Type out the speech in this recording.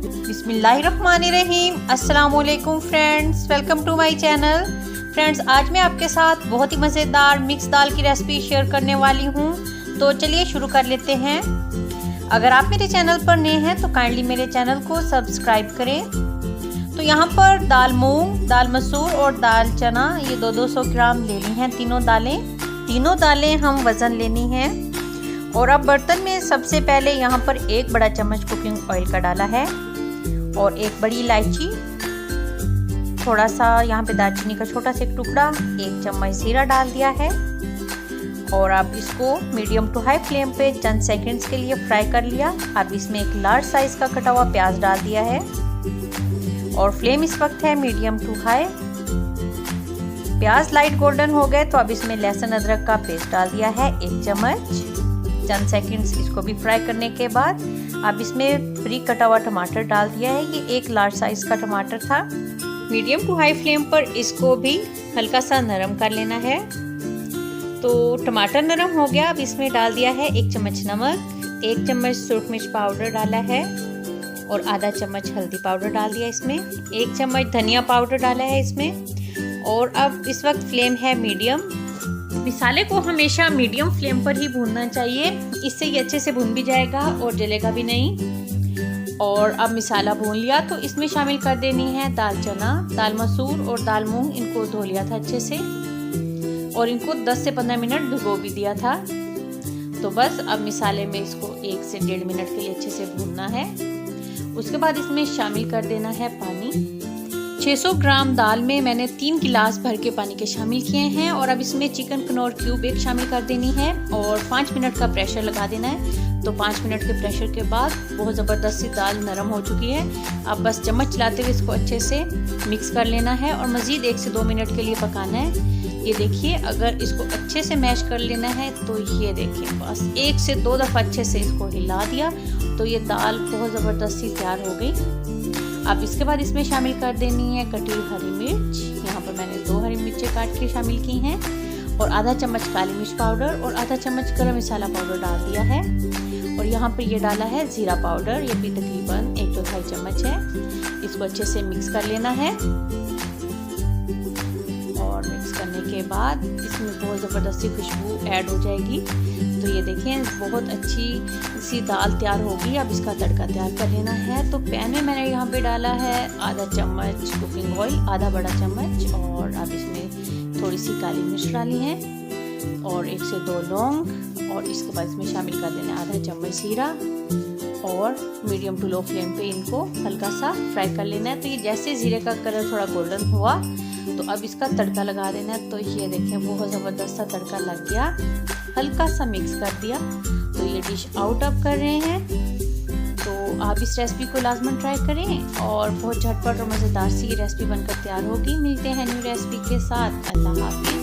बिस्मिल्लाहिर्रहमानिर्रहीम। अस्सलाम वालेकुम friends, welcome to my channel. Friends, आज मैं आपके साथ बहुत ही मज़ेदार मिक्स दाल की रेसिपी शेयर करने वाली हूँ। तो चलिए शुरू कर लेते हैं। अगर आप मेरे चैनल पर नए हैं तो काइंडली मेरे चैनल को सब्सक्राइब करें। तो यहाँ पर दाल मूंग, दाल मसूर और दाल चना ये 200 ग्राम लेनी हैं। तीनों दालें हम वज़न लेनी हैं। और अब बर्तन में सबसे पहले यहाँ पर 1 बड़ा चम्मच कुकिंग ऑयल का डाला है और 1 बड़ी इलायची, थोड़ा सा यहाँ पे दालचीनी का छोटा सा एक टुकड़ा, 1 चम्मच जीरा डाल दिया है। और अब इसको मीडियम टू हाई फ्लेम पे चंद सेकंड्स के लिए फ्राई कर लिया। अब इसमें 1 लार्ज साइज का कटा हुआ प्याज डाल दिया है और फ्लेम इस वक्त है मीडियम टू हाई। प्याज लाइट गोल्डन हो गए तो अब इसमें लहसुन अदरक का पेस्ट डाल दिया है 1 चम्मच। चंद सेकंड्स इसको भी फ्राई करने के बाद अब इसमें बारीक कटा हुआ टमाटर डाल दिया है। ये 1 लार्ज साइज का टमाटर था। मीडियम टू हाई फ्लेम पर इसको भी हल्का सा नरम कर लेना है। तो टमाटर नरम हो गया। अब इसमें डाल दिया है 1 चम्मच नमक, 1 चम्मच सूरख मिर्च पाउडर डाला है और आधा चम्मच हल्दी पाउडर डाल दिया इसमें, 1 चम्मच धनिया पाउडर डाला है इसमें। और अब इस वक्त फ्लेम है मीडियम। मिसाले को हमेशा मीडियम फ्लेम पर ही भूनना चाहिए, इससे ये अच्छे से भून भी जाएगा और जलेगा भी नहीं। और अब मिसाला भून लिया तो इसमें शामिल कर देनी है दाल चना, दाल मसूर और दाल मूंग। इनको धो लिया था अच्छे से और इनको 10 से 15 मिनट भिगो भी दिया था। तो बस अब मिसाले में इसको 1 से 1.5 मिनट के लिए अच्छे से भूनना है। उसके बाद इसमें शामिल कर देना है पानी। 600 ग्राम दाल में मैंने 3 गिलास भर के पानी के शामिल किए हैं। और अब इसमें चिकन कनौर क्यूब 1 शामिल कर देनी है और 5 मिनट का प्रेशर लगा देना है। तो 5 मिनट के प्रेशर के बाद बहुत ज़बरदस्त सी दाल नरम हो चुकी है। अब बस चम्मच चलाते हुए इसको अच्छे से मिक्स कर लेना है और मज़ीद 1 से 2 मिनट के लिए पकाना है। ये देखिए, अगर इसको अच्छे से मैश कर लेना है तो ये देखिए बस 1 से 2 दफ़ा अच्छे से इसको हिला दिया तो ये दाल बहुत ज़बरदस्त सी तैयार हो गई। अब इसके बाद इसमें शामिल कर देनी है कटी हुई हरी मिर्च। यहाँ पर मैंने 2 हरी मिर्चें काट के शामिल की हैं और आधा चम्मच काली मिर्च पाउडर और आधा चम्मच गरम मसाला पाउडर डाल दिया है। और यहाँ पर ये डाला है जीरा पाउडर, ये भी तकरीबन 1/4 चम्मच है। इसको अच्छे से मिक्स कर लेना है और मिक्स करने के बाद इसमें बहुत ज़बरदस्ती खुशबू ऐड हो जाएगी। तो ये देखें बहुत अच्छी सी दाल तैयार होगी। अब इसका तड़का तैयार कर लेना है। तो पैन में मैंने यहाँ पे डाला है आधा चम्मच कुकिंग ऑयल, आधा बड़ा चम्मच। और अब इसमें थोड़ी सी काली मिर्च डाली है और 1 से 2 लौंग। और इसके बाद इसमें शामिल कर देना आधा चम्मच जीरा और मीडियम टू लो फ्लेम पे इनको हल्का सा फ्राई कर लेना है। तो ये जैसे जीरे का कलर थोड़ा गोल्डन हुआ तो अब इसका तड़का लगा देना है। तो ये देखें बहुत ज़बरदस्त सा तड़का लग गया। हल्का सा मिक्स कर दिया तो ये डिश आउट अब कर रहे हैं। तो आप इस रेसिपी को लाजमन ट्राई करें और बहुत झटपट और मज़ेदार सी रेसिपी बनकर तैयार होगी। मिलते हैं न्यू रेसिपी के साथ। अल्लाह हाफिज़।